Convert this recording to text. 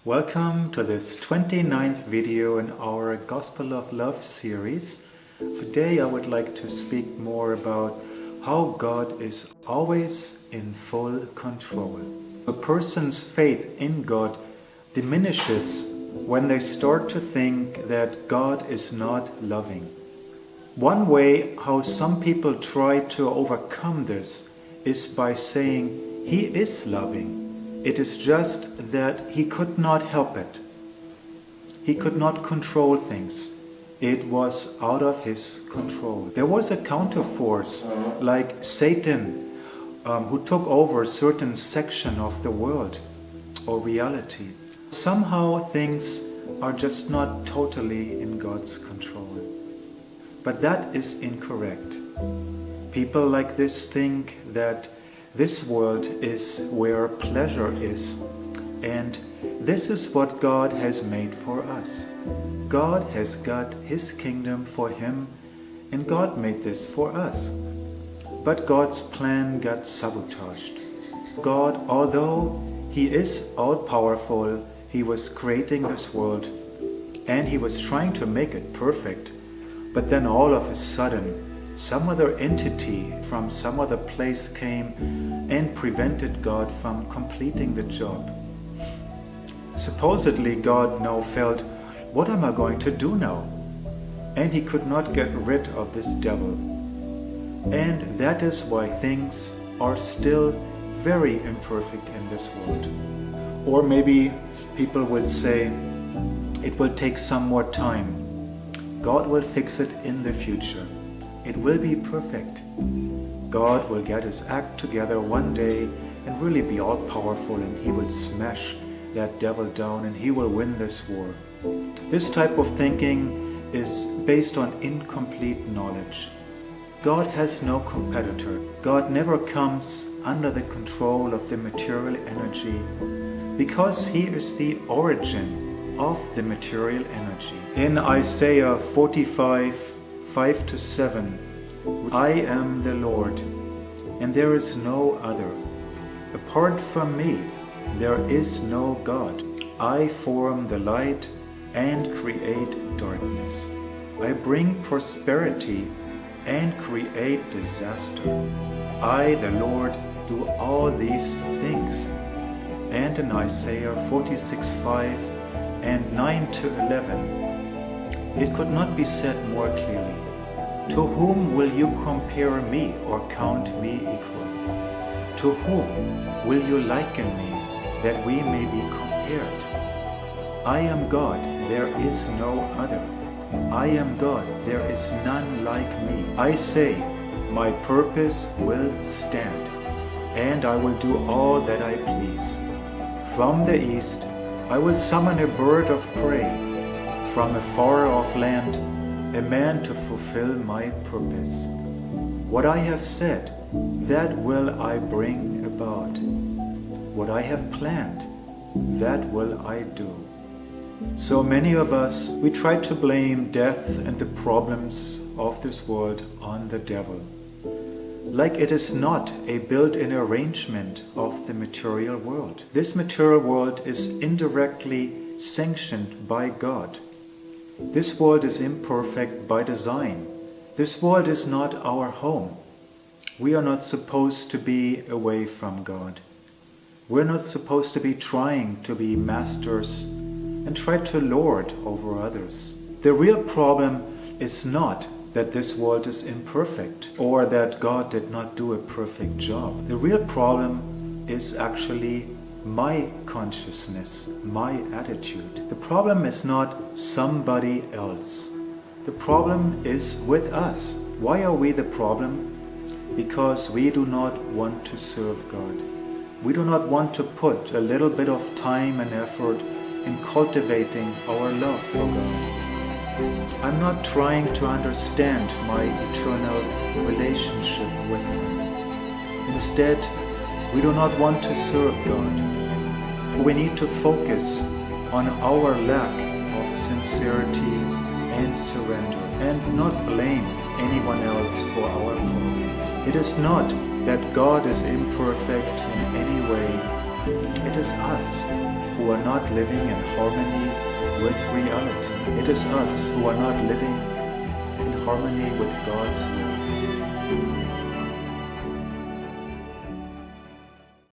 Welcome to this 29th video in our Gospel of Love series. Today I would like to speak more about how God is always in full control. A person's faith in God diminishes when they start to think that God is not loving. One way how some people try to overcome this is by saying He is loving. It is just that He could not help it. He could not control things. It was out of His control. There was a counterforce like Satan who took over a certain section of the world or reality. Somehow things are just not totally in God's control. But that is incorrect. People like this think that this world is where pleasure is, and this is what God has made for us. God has got His kingdom for Him, and God made this for us. But God's plan got sabotaged. God, although He is all-powerful, He was creating this world, and He was trying to make it perfect. But then all of a sudden, some other entity from some other place came and prevented God from completing the job. Supposedly God now felt, what am I going to do now? And he could not get rid of this devil. And that is why things are still very imperfect in this world. Or maybe people will say, it will take some more time. God will fix it in the future. It will be perfect. God will get His act together one day and really be all-powerful, and He will smash that devil down and He will win this war. This type of thinking is based on incomplete knowledge. God has no competitor. God never comes under the control of the material energy because He is the origin of the material energy. In Isaiah 45, 5-7, I am the Lord, and there is no other. Apart from me, there is no God. I form the light and create darkness. I bring prosperity and create disaster. I, the Lord, do all these things. And in Isaiah 46:5 and 9-11, it could not be said more clearly. To whom will you compare me or count me equal? To whom will you liken me that we may be compared? I am God, there is no other. I am God, there is none like me. I say, my purpose will stand, and I will do all that I please. From the east I will summon a bird of prey, from a far-off land, a man to fulfill my purpose. What I have said, that will I bring about. What I have planned, that will I do. So many of us, we try to blame death and the problems of this world on the devil. Like it is not a built-in arrangement of the material world. This material world is indirectly sanctioned by God. This world is imperfect by design. This world is not our home. We are not supposed to be away from God. We're not supposed to be trying to be masters and try to lord over others. The real problem is not that this world is imperfect or that God did not do a perfect job. The real problem is actually my consciousness, my attitude. The problem is not somebody else. The problem is with us. Why are we the problem? Because we do not want to serve God. We do not want to put a little bit of time and effort in cultivating our love for God. I'm not trying to understand my eternal relationship with Him. Instead, we do not want to serve God. We need to focus on our lack of sincerity and surrender and not blame anyone else for our problems. It is not that God is imperfect in any way. It is us who are not living in harmony with reality. It is us who are not living in harmony with God's will.